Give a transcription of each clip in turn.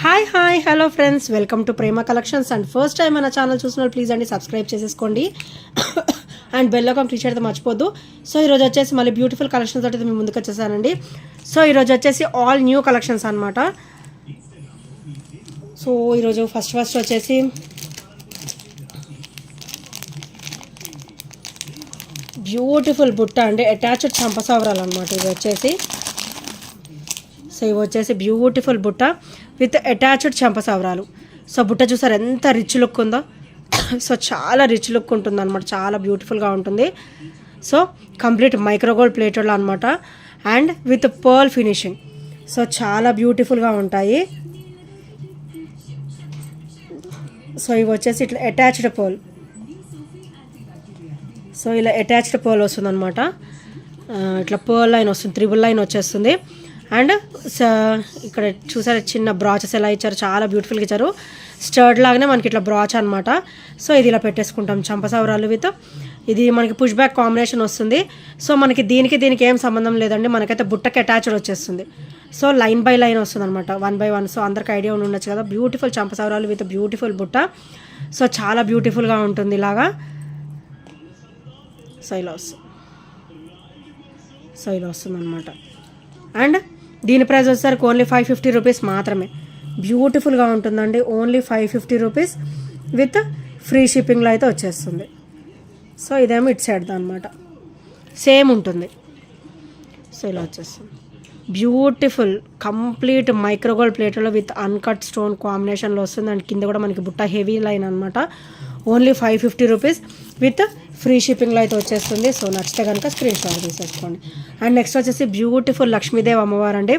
Hi hello friends, welcome to Prema collections. And first time మన channel చూసిన please అండి subscribe చేసేసుకోండి and bell icon click చేయడం మర్చిపోద్దు. సో ఈరోజు వచ్చేసి మళ్ళీ బ్యూటిఫుల్ కలెక్షన్స్ అయితే మేము ముందుకు వచ్చేసానండి. సో ఈరోజు వచ్చేసి ఆల్ న్యూ కలెక్షన్స్ అనమాట. సో ఈరోజు ఫస్ట్ వచ్చేసి బ్యూటిఫుల్ బుట్ట అండి, అటాచ్డ్ చంపసవరాలు అనమాట. ఇది వచ్చేసి ఇవి వచ్చేసి బ్యూటిఫుల్ బుట్ట విత్ అటాచ్డ్ చంపసవరాలు. సో బుట్ట చూసారు ఎంత రిచ్ లుక్ ఉందో. సో చాలా రిచ్ లుక్ ఉంటుంది అనమాట, చాలా బ్యూటిఫుల్గా ఉంటుంది. సో కంప్లీట్ మైక్రోగోల్డ్ ప్లేటెడ్లో అనమాట and with pearl finishing. So చాలా బ్యూటిఫుల్గా ఉంటాయి. సో ఇవి వచ్చేసి ఇట్లా అటాచ్డ్ పర్ల్. సో ఇలా అటాచ్డ్ పర్ల్ వస్తుంది అనమాట. ఇట్లా పర్ల్ లైన్ వస్తుంది, త్రిబుల్ లైన్ వచ్చేస్తుంది. అండ్ ఇక్కడ చూసారు చిన్న బ్రాచెస్ ఎలా ఇచ్చారు, చాలా బ్యూటిఫుల్గా ఇచ్చారు. స్టర్డ్ లాగానే మనకి ఇట్లా బ్రాచ్ అనమాట. సో ఇది ఇలా పెట్టేసుకుంటాం చంపసవరాలు విత్. ఇది మనకి పుష్ బ్యాక్ కాంబినేషన్ వస్తుంది. సో మనకి దీనికి ఏం సంబంధం లేదండి, మనకైతే బుట్టకి అటాచ్డ్ వచ్చేస్తుంది. సో లైన్ బై లైన్ వస్తుంది అనమాట, 1 by 1. సో అందరికి ఐడియా ఉండొచ్చు కదా, బ్యూటిఫుల్ చంపసవరాలు విత్ బ్యూటిఫుల్ బుట్ట. సో చాలా బ్యూటిఫుల్గా ఉంటుంది ఇలాగా. సో ఇలా వస్తుంది అనమాట. అండ్ దీని ప్రైస్ వచ్చేసరికి ఓన్లీ 550 రూపీస్ మాత్రమే. బ్యూటిఫుల్గా ఉంటుందండి, ఓన్లీ 550 రూపీస్ విత్ ఫ్రీ షిప్పింగ్లో అయితే వచ్చేస్తుంది. సో ఇదేమో ఇటు సైడ్ అనమాట, సేమ్ ఉంటుంది. సో ఇలా వచ్చేస్తుంది బ్యూటిఫుల్ కంప్లీట్ మైక్రోగోల్డ్ ప్లేట్లో విత్ అన్కట్ స్టోన్ కాంబినేషన్లో వస్తుంది. అండ్ కింద కూడా మనకి బుట్ట హెవీ లైన్ అనమాట. ఓన్లీ 550 రూపీస్ విత్ ఫ్రీ షిప్పింగ్లో అయితే వచ్చేస్తుంది. సో నచ్చితే కనుక స్క్రీన్ షాట్ తీసేసుకోండి. అండ్ నెక్స్ట్ వచ్చేసి బ్యూటిఫుల్ లక్ష్మీదేవి అమ్మవారు అండి.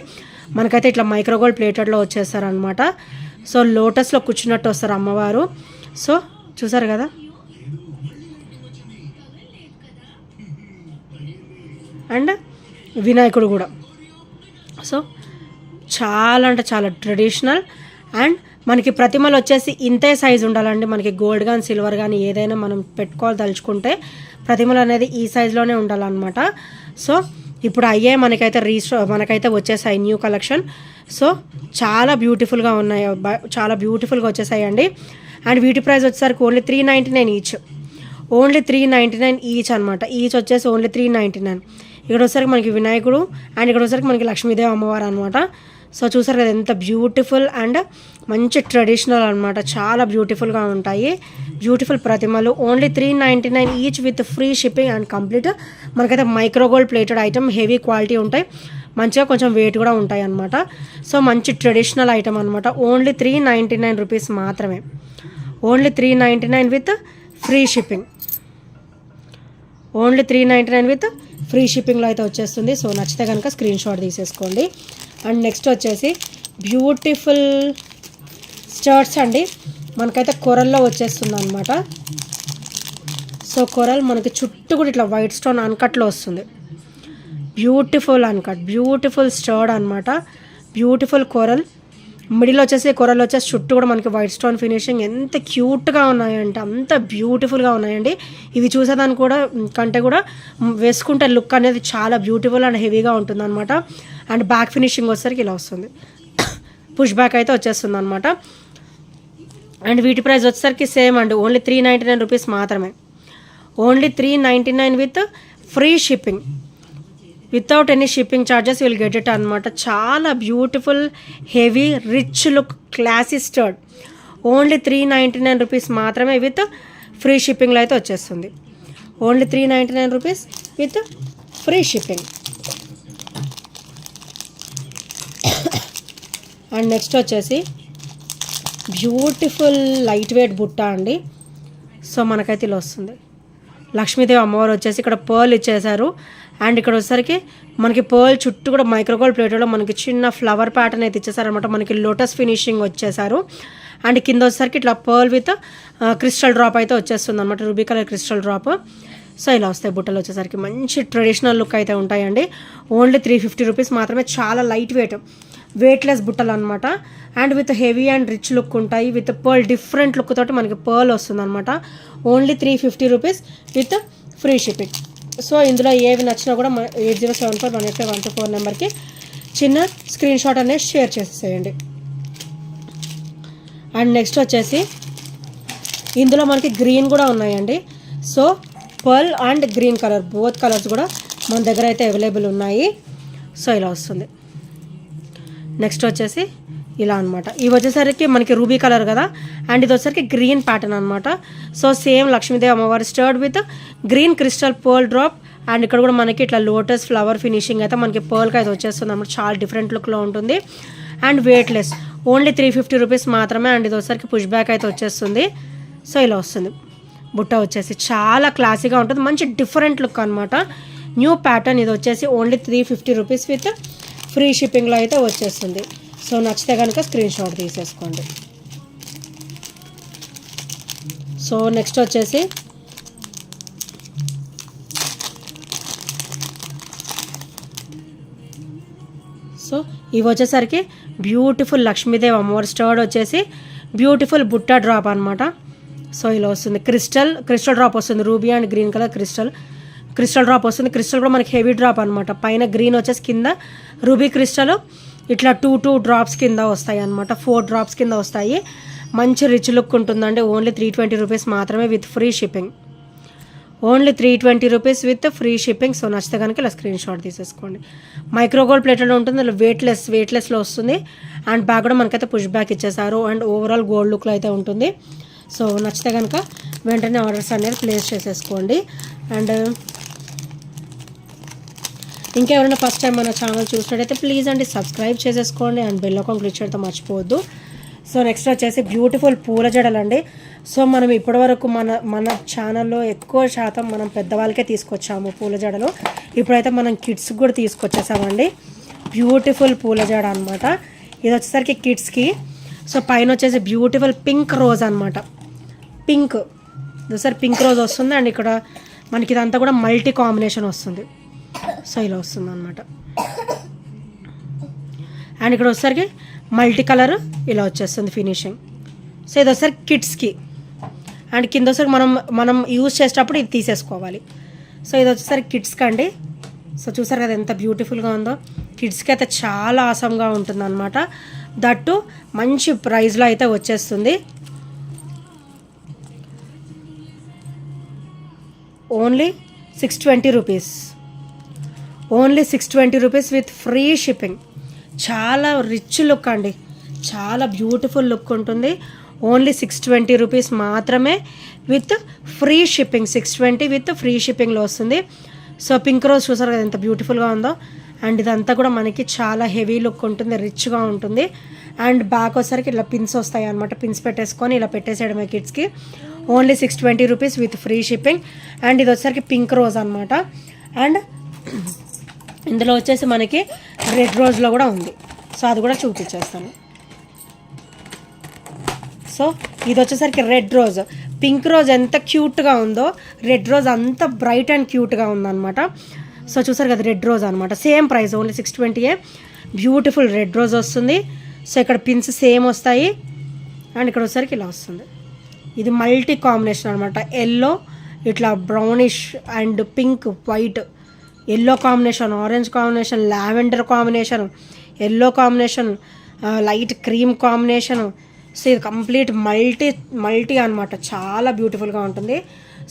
మనకైతే ఇట్లా మైక్రోగోల్డ్ ప్లేటెడ్లో వచ్చేస్తారనమాట. సో లోటస్లో కూర్చున్నట్టు వస్తారు అమ్మవారు. సో చూసారు కదా, అండ్ వినాయకుడు కూడా. సో చాలా అంటే చాలా ట్రెడిషనల్. అండ్ మనకి ప్రతిమలు వచ్చేసి ఇంతే సైజు ఉండాలండి. మనకి గోల్డ్ కానీ సిల్వర్ కానీ ఏదైనా మనం పెట్టుకోవాలి తలుచుకుంటే ప్రతిమలు అనేది ఈ సైజులోనే ఉండాలన్నమాట. సో ఇప్పుడు అయ్యే మనకైతే వచ్చేసాయి న్యూ కలెక్షన్. సో చాలా బ్యూటిఫుల్గా ఉన్నాయి, చాలా బ్యూటిఫుల్గా వచ్చేసాయండి. అండ్ వీటి ప్రైస్ వచ్చేసరికి ఓన్లీ 399 ఈచ్. ఓన్లీ 399 ఈచ్ అనమాట. ఈచ్ వచ్చేసి ఓన్లీ 399. ఇక్కడ వచ్చేసరికి మనకి వినాయకుడు అండ్ ఇక్కడ వచ్చేసరికి మనకి లక్ష్మీదేవి అమ్మవారు అనమాట. సో చూసారు కదా ఎంత బ్యూటిఫుల్ అండ్ మంచి ట్రెడిషనల్ అనమాట, చాలా బ్యూటిఫుల్గా ఉంటాయి. బ్యూటిఫుల్ ప్రతిమలు only 399 each with free shipping and complete. మనకైతే micro gold plated item, heavy quality ఉంటాయి, మంచిగా కొంచెం వెయిట్ కూడా ఉంటాయి అనమాట. సో మంచి ట్రెడిషనల్ ఐటమ్ అనమాట. ఓన్లీ 399 రూపీస్ మాత్రమే. Only 399 with free shipping. Only 399 with free షిప్పింగ్లో అయితే వచ్చేస్తుంది. సో నచ్చితే కనుక స్క్రీన్ షాట్ తీసేసుకోండి. అండ్ నెక్స్ట్ వచ్చేసి బ్యూటిఫుల్ స్టర్ట్స్ అండి. మనకైతే కొరల్లో వచ్చేస్తుంది అనమాట. సో కొరల్ మనకి చుట్టూ కూడా ఇట్లా వైట్ స్టోన్ అన్కట్లో వస్తుంది. బ్యూటిఫుల్ అన్కట్, బ్యూటిఫుల్ స్టర్డ్ అనమాట. బ్యూటిఫుల్ కొరల్ మిడిల్ వచ్చేసి కొరల్ వచ్చేసి చుట్టూ కూడా మనకి వైట్ స్టోన్ ఫినిషింగ్. ఎంత క్యూట్గా ఉన్నాయంటే అంత బ్యూటిఫుల్గా ఉన్నాయండి. ఇవి చూసేదానికి కూడా కంటే కూడా వేసుకుంటే లుక్ అనేది చాలా బ్యూటిఫుల్ అండ్ హెవీగా ఉంటుంది అనమాట. అండ్ బ్యాక్ ఫినిషింగ్ వచ్చేసరికి ఇలా వస్తుంది, పుష్ బ్యాక్ అయితే వచ్చేస్తుంది అనమాట. అండ్ వీటి ప్రైస్ వచ్చేసరికి సేమ్ అండి, ఓన్లీ 399 రూపీస్ మాత్రమే. Only 399 with free shipping. Without any shipping charges will get it అనమాట. చాలా beautiful heavy rich look classy stud. Only 399 rupees మాత్రమే విత్ ఫ్రీ షిప్పింగ్లో అయితే వచ్చేస్తుంది. Only 399 rupees with free shipping. And next వచ్చేసి beautiful light weight బుట్ట అండి. So మనకైతే ఇలా వస్తుంది. లక్ష్మీదేవి అమ్మవారు వచ్చేసి ఇక్కడ పర్ల్ ఇచ్చేసారు. అండ్ ఇక్కడ వచ్చేసరికి మనకి పర్ల్ చుట్టూ కూడా మైక్రోగోల్డ్ ప్లేట్లో మనకి చిన్న ఫ్లవర్ ప్యాటర్న్ అయితే ఇచ్చేసారనమాట. మనకి లోటస్ ఫినిషింగ్ వచ్చేసారు. అండ్ కింద వచ్చేసరికి ఇట్లా పర్ల్ విత్ క్రిస్టల్ డ్రాప్ అయితే వచ్చేస్తుంది అనమాట, ruby colour crystal drop. So ఇలా వస్తాయి బుట్టలు వచ్చేసరికి, మంచి ట్రెడిషనల్ లుక్ అయితే ఉంటాయండి. ఓన్లీ 350 రూపీస్ మాత్రమే. చాలా లైట్ వెయిట్లెస్ బుట్టలు అనమాట. And with heavy and rich look ఉంటాయి, విత్ పర్ల్ డిఫరెంట్ లుక్ తోటి మనకి పర్ల్ వస్తుంది అనమాట. Only 350 rupees with free shipping. So ఇందులో ఏవి నచ్చినా కూడా 8074185124 నెంబర్కి చిన్న స్క్రీన్ షాట్ అనేది షేర్ చేసేయండి. అండ్ నెక్స్ట్ వచ్చేసి ఇందులో మనకి గ్రీన్ కూడా ఉన్నాయండి. So pearl and green colour both colours కూడా మన దగ్గర అయితే అవైలబుల్ ఉన్నాయి. సో ఇలా వస్తుంది. నెక్స్ట్ వచ్చేసి ఇలా అనమాట. ఇవి వచ్చేసరికి మనకి రూబీ కలర్ కదా, అండ్ ఇది వచ్చేసరికి గ్రీన్ ప్యాటర్న్ అనమాట. సో సేమ్ లక్ష్మీదేవి అమ్మవారి stud with green crystal pearl drop, and ఇక్కడ కూడా మనకి ఇట్లా లోటస్ ఫ్లవర్ ఫినిషింగ్ అయితే మనకి పర్ల్కి అయితే వచ్చేస్తుంది అనమాట. చాలా డిఫరెంట్ లుక్లో ఉంటుంది అండ్ వెయిట్లెస్. ఓన్లీ 350 రూపీస్ మాత్రమే. అండ్ ఇది వచ్చేసరికి పుష్ బ్యాక్ అయితే వచ్చేస్తుంది. సో ఇలా వస్తుంది. బుట్ట వచ్చేసి చాలా క్లాసీగా ఉంటుంది, మంచి డిఫరెంట్ లుక్ అనమాట. New pattern. ఇది వచ్చేసి ఓన్లీ 350 రూపీస్ విత్ ఫ్రీ షిప్పింగ్లో అయితే వచ్చేస్తుంది. సో నచ్చితే కనుక స్క్రీన్ షాట్ తీసేసుకోండి. సో నెక్స్ట్ వచ్చేసి సో ఇవి వచ్చేసరికి బ్యూటిఫుల్ లక్ష్మీదేవి అమ్మవారి స్టర్డ్ వచ్చేసి బ్యూటిఫుల్ బుట్ట డ్రాప్ అనమాట. సో ఇలా వస్తుంది. క్రిస్టల్ డ్రాప్ వస్తుంది. Ruby and green colour crystal drop వస్తుంది. క్రిస్టల్ కూడా మనకి హెవీ డ్రాప్ అనమాట. పైన గ్రీన్ వచ్చేసి కింద రూబీ క్రిస్టల్ ఇట్లా 2 డ్రాప్స్ కింద వస్తాయి అనమాట. 4 డ్రాప్స్ కింద వస్తాయి. మంచి రిచ్ లుక్ ఉంటుందండి. ఓన్లీ 320 రూపీస్ మాత్రమే with free shipping. Only 320 rupees with free shipping. So నచ్చితే కనుక ఇలా స్క్రీన్ షాట్ తీసేసుకోండి. మైక్రో గోల్డ్ ప్లేటెడ్ ఉంటుంది. ఇలా వెయిట్లెస్లో వస్తుంది. అండ్ బ్యాగ్ కూడా మనకైతే పుష్ బ్యాక్ ఇచ్చేసారు. అండ్ ఓవరాల్ గోల్డ్ లుక్లో అయితే ఉంటుంది. సో నచ్చితే కనుక వెంటనే ఆర్డర్స్ అనేది ప్లేస్ చేసేసుకోండి. అండ్ ఇంకెవరైనా ఫస్ట్ టైం మన ఛానల్ చూసినట్టయితే ప్లీజ్ అండి సబ్స్క్రైబ్ చేసేసుకోండి అండ్ బెల్ ఐకాన్ క్లిక్ చేయడం మర్చిపోవద్దు. సో నెక్స్ట్ వచ్చేసి బ్యూటిఫుల్ పూల జడలండి. సో మనం ఇప్పటివరకు మన ఛానల్లో ఎక్కువ శాతం మనం పెద్దవాళ్ళకే తీసుకొచ్చాము పూల జడలు. ఇప్పుడైతే మనం కిడ్స్కి కూడా తీసుకొచ్చేసామండి. బ్యూటిఫుల్ పూల జడ అనమాట. ఇది వచ్చేసరికి కిడ్స్కి. సో పైన వచ్చేసి బ్యూటిఫుల్ పింక్ రోజ్ అనమాట. పింక్ ఒకసారి పింక్ రోజ్ వస్తుంది. అండ్ ఇక్కడ మనకి ఇదంతా కూడా మల్టీ కాంబినేషన్ వస్తుంది. సో ఇలా వస్తుంది అనమాట. అండ్ ఇక్కడ వచ్చేసరికి మల్టీ కలర్ ఇలా వచ్చేస్తుంది ఫినిషింగ్. సో ఇది వచ్చేసరికి కిడ్స్కి. అండ్ కింద వచ్చేసరికి మనం యూజ్ చేసేటప్పుడు ఇది తీసేసుకోవాలి. సో ఇది వచ్చేసరికి కిడ్స్కి అండి. సో చూసారు కదా ఎంత బ్యూటిఫుల్గా ఉందో. కిడ్స్కి అయితే చాలా ఆసంగా ఉంటుంది అనమాట. దట్టు మంచి ప్రైస్లో అయితే వచ్చేస్తుంది. Only 620 rupees. Only 620 rupees with free shipping. చాలా రిచ్ లుక్ అండి. చాలా బ్యూటిఫుల్ లుక్ ఉంటుంది. ఓన్లీ 620 రూపీస్ మాత్రమే with free shipping. 620 with free షిప్పింగ్లో వస్తుంది. సో పింక్ రోజ్ చూసారు కదా ఎంత బ్యూటిఫుల్గా ఉందో. అండ్ ఇదంతా కూడా మనకి చాలా హెవీ లుక్ ఉంటుంది, రిచ్గా ఉంటుంది. అండ్ బ్యాక్ వచ్చేసరికి ఇలా పిన్స్ వస్తాయి అనమాట. పిన్స్ పెట్టేసుకొని ఇలా పెట్టేసేయడమే కిడ్స్కి. Only 620 rupees with free shipping. And ఇది వచ్చేసరికి పింక్ రోజ్ అనమాట. అండ్ ఇందులో వచ్చేసి మనకి రెడ్ రోజ్లో కూడా ఉంది. సో అది కూడా చూపించేస్తాను. సో ఇది వచ్చేసరికి రెడ్ రోజ్. పింక్ రోజ్ ఎంత క్యూట్గా ఉందో రెడ్ రోజ్ అంత బ్రైట్ అండ్ క్యూట్గా ఉందన్నమాట. సో చూసారు కదా రెడ్ రోజ్ అనమాట. Same price only 620. Beautiful red rose వస్తుంది. సో ఇక్కడ పిన్స్ సేమ్ వస్తాయి. అండ్ ఇక్కడ వచ్చేసరికి ఇలా వస్తుంది. ఇది మల్టీ కాంబినేషన్ అనమాట. ఎల్లో ఇట్లా brownish and pink white, yellow combination, orange combination, lavender combination, yellow combination, light cream combination. So ఇది కంప్లీట్ మల్టీ అనమాట. చాలా బ్యూటిఫుల్గా ఉంటుంది.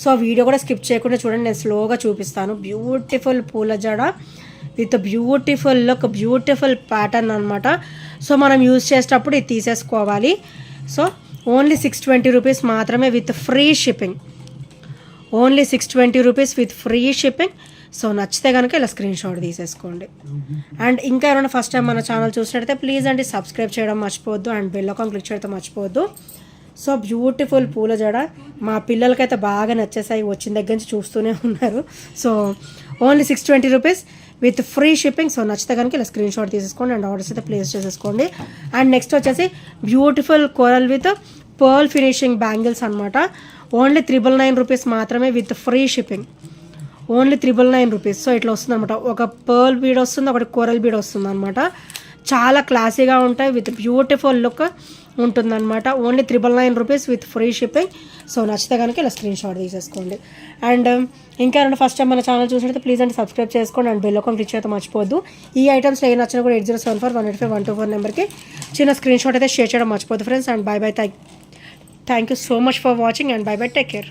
సో వీడియో కూడా స్కిప్ చేయకుండా చూడండి, నేను స్లోగా చూపిస్తాను. బ్యూటిఫుల్ పూల జడ with beautiful look, beautiful pattern అనమాట. సో మనం యూజ్ చేసేటప్పుడు ఇది తీసేసుకోవాలి. సో ఓన్లీ 620 రూపీస్ మాత్రమే with free shipping. Only 620 rupees with free shipping. So నచ్చితే కనుక ఇలా స్క్రీన్ షాట్ తీసేసుకోండి. అండ్ ఇంకా ఎవరైనా ఫస్ట్ టైం మన ఛానల్ చూసినట్టయితే ప్లీజ్ అండి సబ్స్క్రైబ్ చేయడం మర్చిపోవద్దు అండ్ బెల్ ఐకాన్ క్లిక్ చేయడం మర్చిపోవద్దు. సో బ్యూటిఫుల్ పూల జడ మా పిల్లలకైతే బాగా నచ్చేసాయి. వచ్చిన దగ్గర నుంచి చూస్తూనే ఉన్నారు. So only 620 rupees with free shipping. So నచ్చితే కనుక ఇలా స్క్రీన్ షాట్ తీసేసుకోండి అండ్ ఆర్డర్స్ అయితే ప్లేస్ చేసేసుకోండి. అండ్ నెక్స్ట్ వచ్చేసి beautiful coral with pearl finishing bangles అనమాట. ఓన్లీ 999 రూపీస్ మాత్రమే with free shipping. Only 999 rupees. So ఇట్లా వస్తుంది అనమాట. ఒక పర్ల్ బీడ్ వస్తుంది, ఒకటి కోరల్ బీడ్ వస్తుంది అనమాట. చాలా క్లాసీగా ఉంటాయి, విత్ బ్యూటిఫుల్ లుక్ ఉంటుందన్నమాట. Only 999 rupees with free shipping. So నచ్చితే కనుక ఇలా స్క్రీన్ షాట్ తీసేసుకోండి. అండ్ ఇంకా రెండు ఫస్ట్ టైం మన ఛానల్ చూసినట్టు ప్లీజ్ అంటే సబ్స్క్రైబ్ చేసుకోండి అండ్ బెల్ ఐకాన్ క్లిక్ అయితే మర్చిపోద్దు. ఈ ఐటమ్స్ ఏ నచ్చినా కూడా 8074185124 నెంబర్కి చిన్న స్క్రీన్ షాట్ అయితే షేర్ చేయడం మర్చిపోద్దు friends. And bye bye, thank you so much for watching and bye bye, take care.